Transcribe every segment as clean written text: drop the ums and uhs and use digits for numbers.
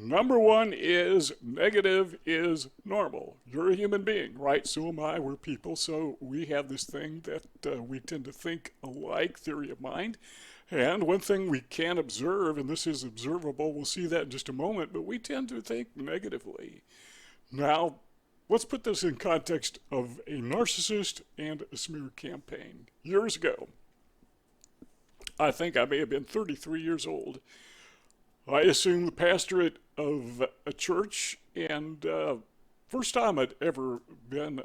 Number one is negative is normal. You're a human being, right? So am I. We're people. So we have this thing that we tend to think alike, theory of mind. And one thing we can observe, and this is observable, we'll see that in just a moment, but we tend to think negatively. Now, let's put this in context of a narcissist and a smear campaign. Years ago, I think I may have been 33 years old. I assumed the pastorate of a church, and first time I'd ever been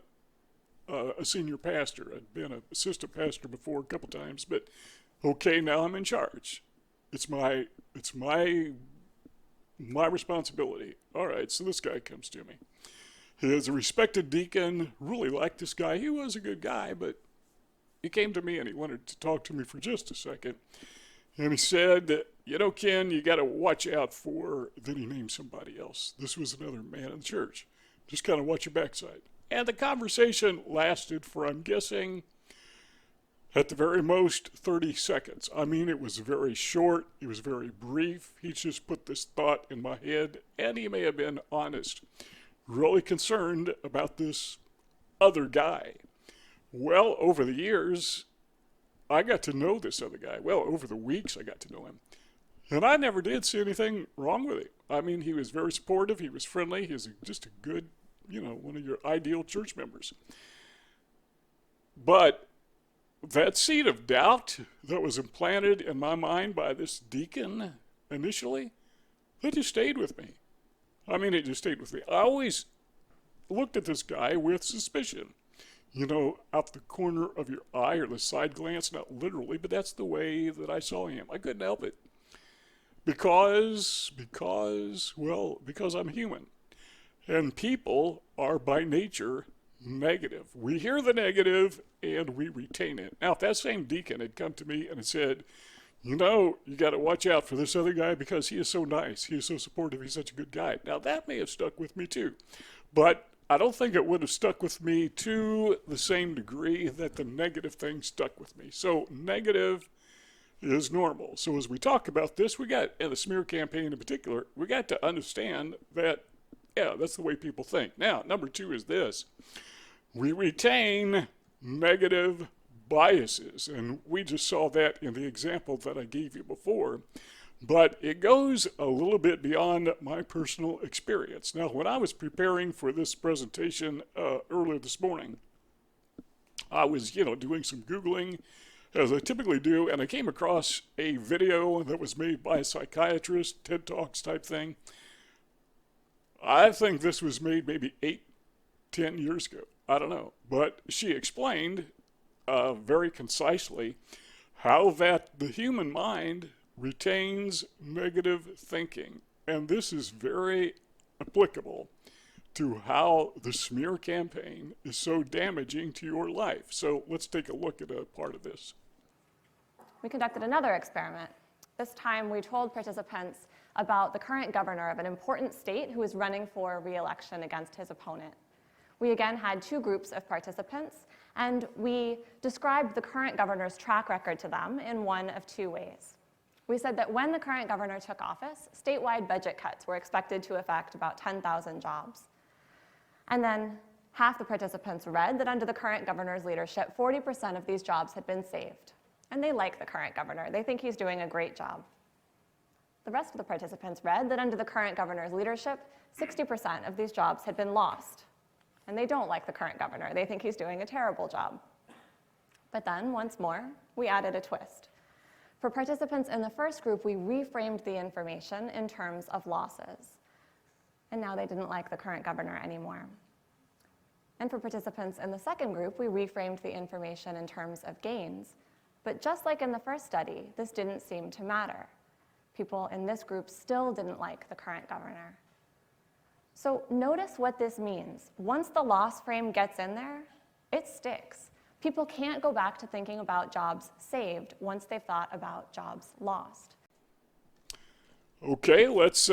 a senior pastor. I'd been an assistant pastor before a couple times, but okay, now I'm in charge. It's my responsibility. All right, so this guy comes to me. He is a respected deacon. Really liked this guy. He was a good guy, but he came to me and he wanted to talk to me for just a second. And he said, you know, Ken, you got to watch out for, then he named somebody else. This was another man in the church. Just kind of watch your backside. And the conversation lasted for, I'm guessing, at the very most 30 seconds. I mean, it was very short. It was very brief. He just put this thought in my head, and he may have been honest, really concerned about this other guy. Well, over the years, I got to know this other guy. Well, over the weeks, I got to know him. And I never did see anything wrong with him. I mean, he was very supportive. He was friendly. He was just a good, one of your ideal church members. But that seed of doubt that was implanted in my mind by this deacon initially, it just stayed with me. I mean, it just stayed with me. I always looked at this guy with suspicion. Out the corner of your eye or the side glance, not literally, but that's the way that I saw him. I couldn't help it. Because I'm human. And people are by nature negative. We hear the negative and we retain it. Now, if that same deacon had come to me and had said, you got to watch out for this other guy because he is so nice, he is so supportive, he's such a good guy. Now, that may have stuck with me too. But I don't think it would have stuck with me to the same degree that the negative thing stuck with me. So negative is normal. So as we talk about this, and the smear campaign in particular, we got to understand that, that's the way people think. Now, number two is this. We retain negative biases, and we just saw that in the example that I gave you before. But it goes a little bit beyond my personal experience. Now, when I was preparing for this presentation earlier this morning, I was, doing some Googling, as I typically do, and I came across a video that was made by a psychiatrist, TED Talks type thing. I think this was made maybe 8-10 years ago. I don't know. But she explained very concisely how that the human mind retains negative thinking. And this is very applicable to how the smear campaign is so damaging to your life. So let's take a look at a part of this. We conducted another experiment. This time we told participants about the current governor of an important state who was running for re-election against his opponent. We again had two groups of participants, and we described the current governor's track record to them in one of two ways. We said that when the current governor took office, statewide budget cuts were expected to affect about 10,000 jobs. And then half the participants read that under the current governor's leadership, 40% of these jobs had been saved. And they like the current governor. They think he's doing a great job. The rest of the participants read that under the current governor's leadership, 60% of these jobs had been lost. And they don't like the current governor. They think he's doing a terrible job. But then, once more, we added a twist. For participants in the first group, we reframed the information in terms of losses. And now they didn't like the current governor anymore. And for participants in the second group, we reframed the information in terms of gains. But just like in the first study, this didn't seem to matter. People in this group still didn't like the current governor. So notice what this means. Once the loss frame gets in there, it sticks. People can't go back to thinking about jobs saved once they've thought about jobs lost. Okay, let's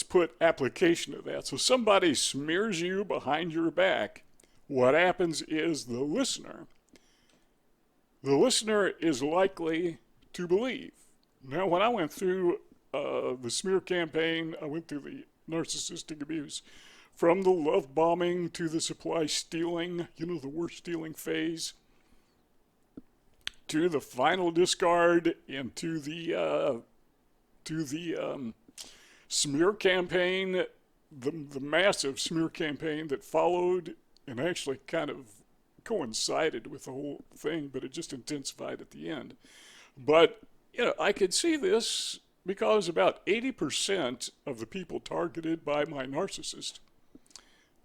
put application to that. So somebody smears you behind your back. What happens is the listener is likely to believe. Now, when I went through the smear campaign. I went through the narcissistic abuse, from the love bombing to the supply stealing, the worst stealing phase, to the final discard, and to the smear campaign, the massive smear campaign that followed and actually kind of coincided with the whole thing, but it just intensified at the end. But, I could see this because about 80% of the people targeted by my narcissist,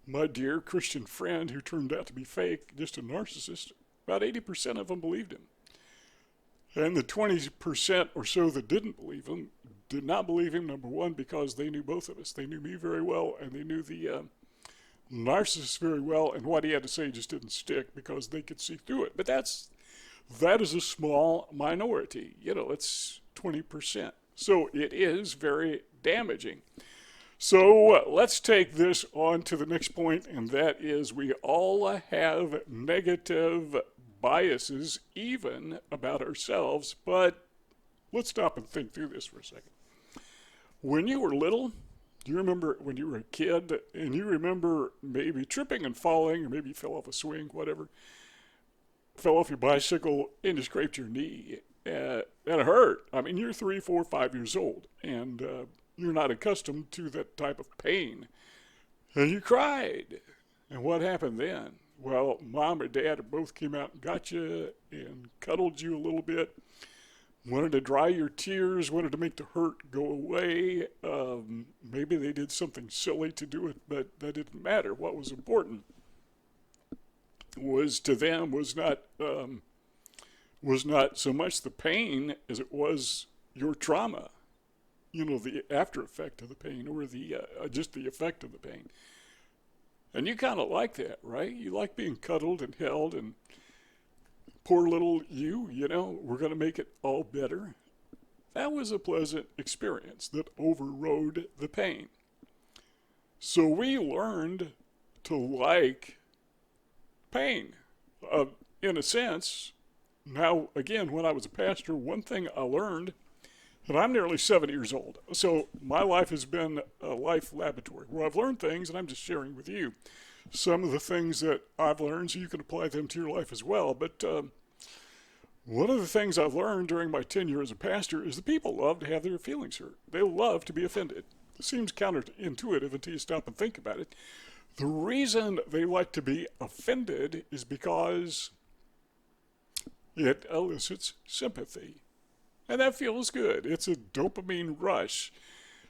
my dear Christian friend who turned out to be fake, just a narcissist, about 80% of them believed him. And the 20% or so that didn't believe him did not believe him, number one, because they knew both of us. They knew me very well, and they knew the narcissist very well, and what he had to say just didn't stick because they could see through it. But that is a small minority. It's 20%. So it is very damaging. So let's take this on to the next point, and that is we all have negative biases, even about ourselves, but let's stop and think through this for a second. When you were little, do you remember when you were a kid, and you remember maybe tripping and falling, or maybe you fell off a swing, whatever, fell off your bicycle and you scraped your knee, and it hurt. I mean, you're 3, 4, 5 years old, and you're not accustomed to that type of pain, and you cried. And what happened then? Well, mom or dad both came out and got you and cuddled you a little bit, wanted to dry your tears, wanted to make the hurt go away. Maybe they did something silly to do it, but that didn't matter. What was important was to them was not so much the pain as it was your trauma, the after effect of the pain, or the just the effect of the pain. And you kind of like that, right? You like being cuddled and held, and poor little you, we're going to make it all better. That was a pleasant experience that overrode the pain. So we learned to like pain, in a sense. Now, again, when I was a pastor, one thing I learned, and I'm nearly 70 years old, so my life has been a life laboratory where I've learned things, and I'm just sharing with you some of the things that I've learned so you can apply them to your life as well. But one of the things I've learned during my tenure as a pastor is that people love to have their feelings hurt. They love to be offended. It seems counterintuitive until you stop and think about it. The reason they like to be offended is because it elicits sympathy. And that feels good. It's a dopamine rush.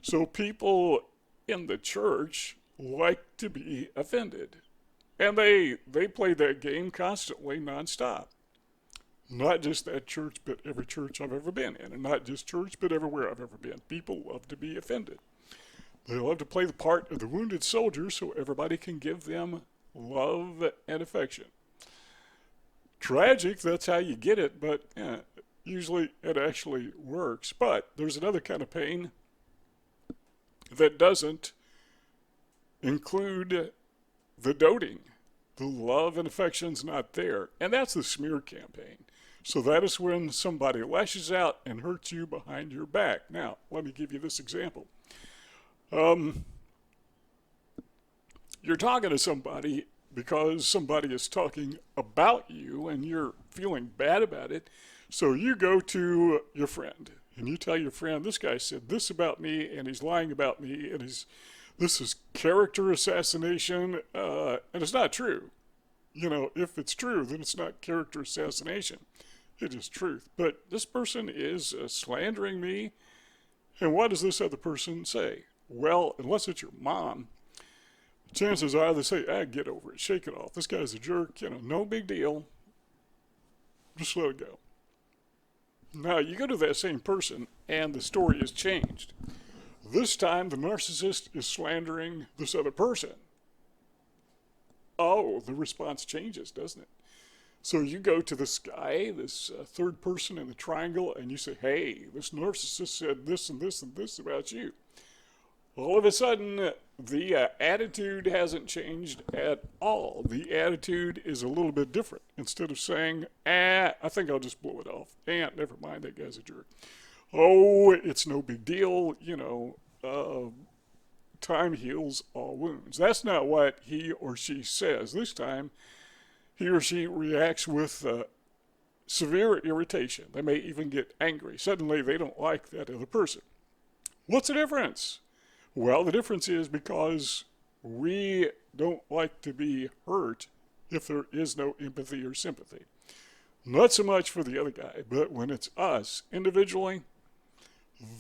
So people in the church like to be offended. And they play that game constantly, nonstop. Not just that church, but every church I've ever been in. And not just church, but everywhere I've ever been. People love to be offended. They love to play the part of the wounded soldier so everybody can give them love and affection. Tragic, that's how you get it, but usually it actually works. But there's another kind of pain that doesn't include the doting. The love and affection's not there. And that's the smear campaign. So that is when somebody lashes out and hurts you behind your back. Now, let me give you this example. You're talking to somebody because somebody is talking about you and you're feeling bad about it. So you go to your friend and you tell your friend, this guy said this about me and he's lying about me and this is character assassination, and it's not true. If it's true, then it's not character assassination. It is truth. But this person is slandering me. And what does this other person say? Well, unless it's your mom, chances are they say, get over it, shake it off. This guy's a jerk, no big deal. Just let it go. Now, you go to that same person, and the story has changed. This time, the narcissist is slandering this other person. Oh, the response changes, doesn't it? So you go to this guy, this third person in the triangle, and you say, hey, this narcissist said this and this and this about you. All of a sudden, the attitude hasn't changed at all. The attitude is a little bit different. Instead of saying, I think I'll just blow it off. Never mind, that guy's a jerk. oh, it's no big deal, time heals all wounds. That's not what he or she says. This time, he or she reacts with severe irritation. They may even get angry. Suddenly, they don't like that other person. What's the difference? Well, the difference is because we don't like to be hurt if there is no empathy or sympathy. Not so much for the other guy, but when it's us individually,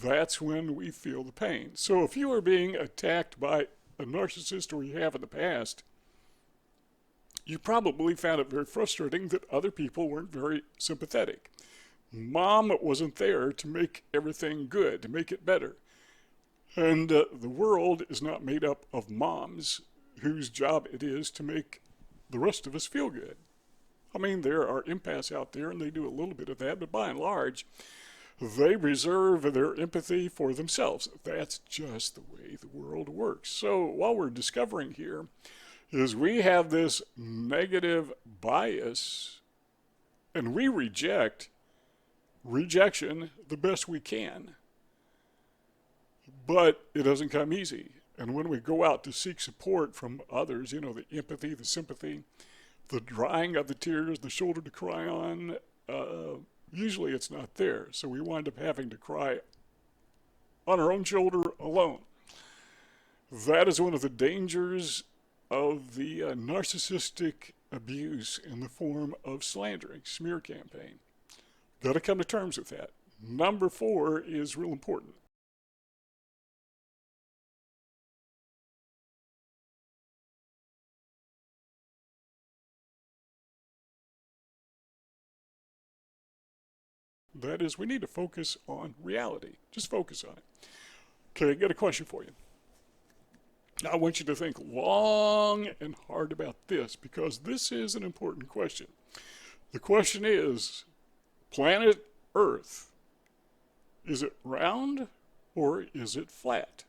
that's when we feel the pain. So if you are being attacked by a narcissist or you have in the past, you probably found it very frustrating that other people weren't very sympathetic. Mom wasn't there to make everything good, to make it better. And the world is not made up of moms whose job it is to make the rest of us feel good. I mean, there are empaths out there, and they do a little bit of that, but by and large, they reserve their empathy for themselves. That's just the way the world works. So what we're discovering here is we have this negative bias, and we reject rejection the best we can. But it doesn't come easy. And when we go out to seek support from others, the empathy, the sympathy, the drying of the tears, the shoulder to cry on, usually it's not there. So we wind up having to cry on our own shoulder alone. That is one of the dangers of the narcissistic abuse in the form of slandering, smear campaign. Got to come to terms with that. Number 4 is real important. That is, we need to focus on reality. Just focus on it. Okay, I got a question for you. I want you to think long and hard about this because this is an important question. The question is, planet Earth, is it round or is it flat?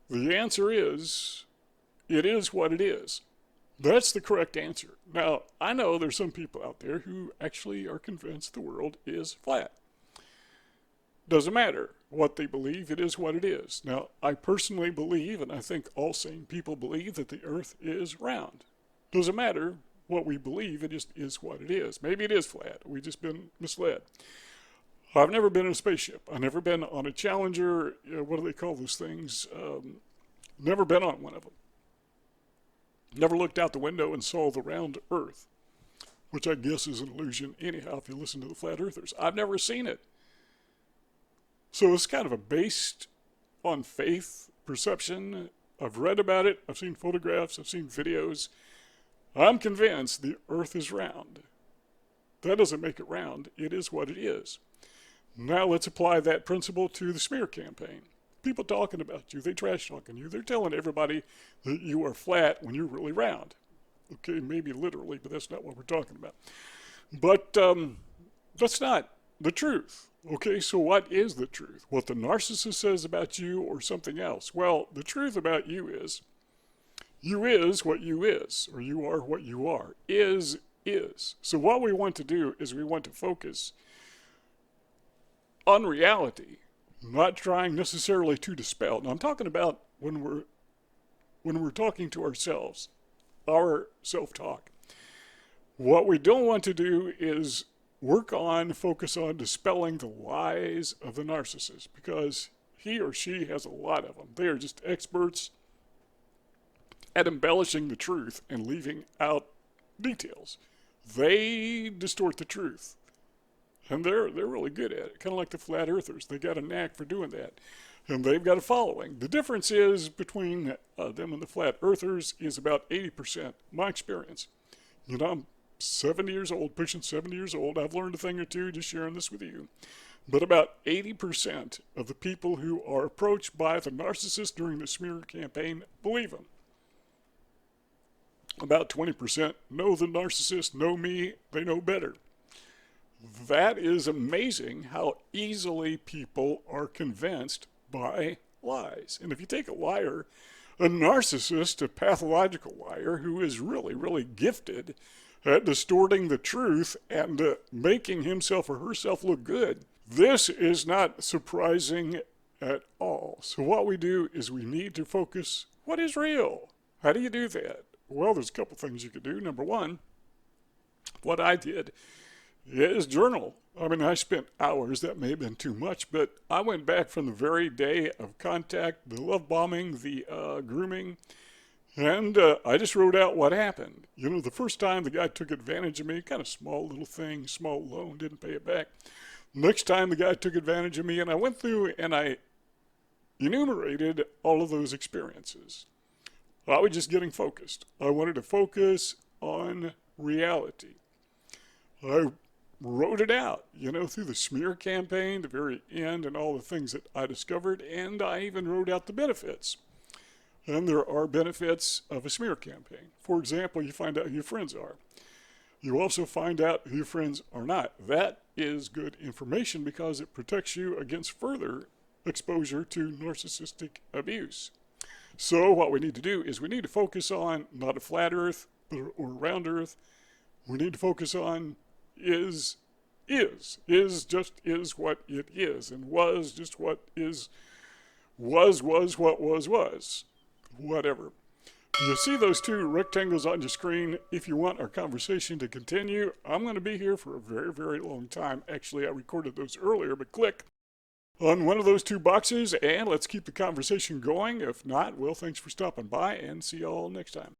The answer is, it is what it is. That's the correct answer. Now, I know there's some people out there who actually are convinced the world is flat. Doesn't matter what they believe, it is what it is. Now, I personally believe, and I think all sane people believe, that the earth is round. Doesn't matter what we believe, it just is what it is. Maybe it is flat. We've just been misled. I've never been in a spaceship. I've never been on a Challenger. What do they call those things? Never been on one of them. Never looked out the window and saw the round earth, which I guess is an illusion anyhow if you listen to the flat earthers. I've never seen it. So it's kind of a based on faith perception. I've read about it. I've seen photographs. I've seen videos. I'm convinced the earth is round. That doesn't make it round. It is what it is. Now let's apply that principle to the smear campaign. People talking about you, they trash talking you. They're telling everybody that you are flat when you're really round. Okay, maybe literally, but that's not what we're talking about. But that's not the truth. Okay, so what is the truth? What the narcissist says about you or something else? Well, the truth about you is what you is, or you are what you are. Is. So what we want to do is we want to focus on reality, not trying necessarily to dispel. Now I'm talking about when we're talking to ourselves, our self-talk. What we don't want to do is focus on dispelling the lies of the narcissist, because he or she has a lot of them. They are just experts at embellishing the truth and leaving out details. They distort the truth. And they're really good at it, kind of like the flat earthers. They got a knack for doing that. And they've got a following. The difference is between them and the flat earthers is about 80%. My experience. I'm 70 years old, pushing 70 years old. I've learned a thing or two, just sharing this with you. But about 80% of the people who are approached by the narcissist during the smear campaign believe them. About 20% know the narcissist, know me, they know better. That is amazing how easily people are convinced by lies. And if you take a liar, a narcissist, a pathological liar who is really, really gifted at distorting the truth and making himself or herself look good. This is not surprising at all. So what we do is we need to focus what is real. How do you do that? Well, there's a couple things you could do. Number one, what I did is journal. I mean, I spent hours. That may have been too much, but I went back from the very day of contact, the love bombing, the grooming, and I just wrote out what happened. You know, the first time the guy took advantage of me, kind of small little thing, small loan, didn't pay it back. Next time the guy took advantage of me, and I went through and I enumerated all of those experiences. I was just getting focused. I wanted to focus on reality. I wrote it out, you know, through the smear campaign, the very end, and all the things that I discovered, and I even wrote out the benefits. And there are benefits of a smear campaign. For example, you find out who your friends are. You also find out who your friends are not. That is good information because it protects you against further exposure to narcissistic abuse. So what we need to do is we need to focus on not a flat earth or round earth. We need to focus on is just is what it is, and was just what is, was what was, whatever. You see those two rectangles on your screen. If you want our conversation to continue, I'm going to be here for a very, very long time. Actually, I recorded those earlier, but click on one of those two boxes and let's keep the conversation going. If not, well, thanks for stopping by and see y'all next time.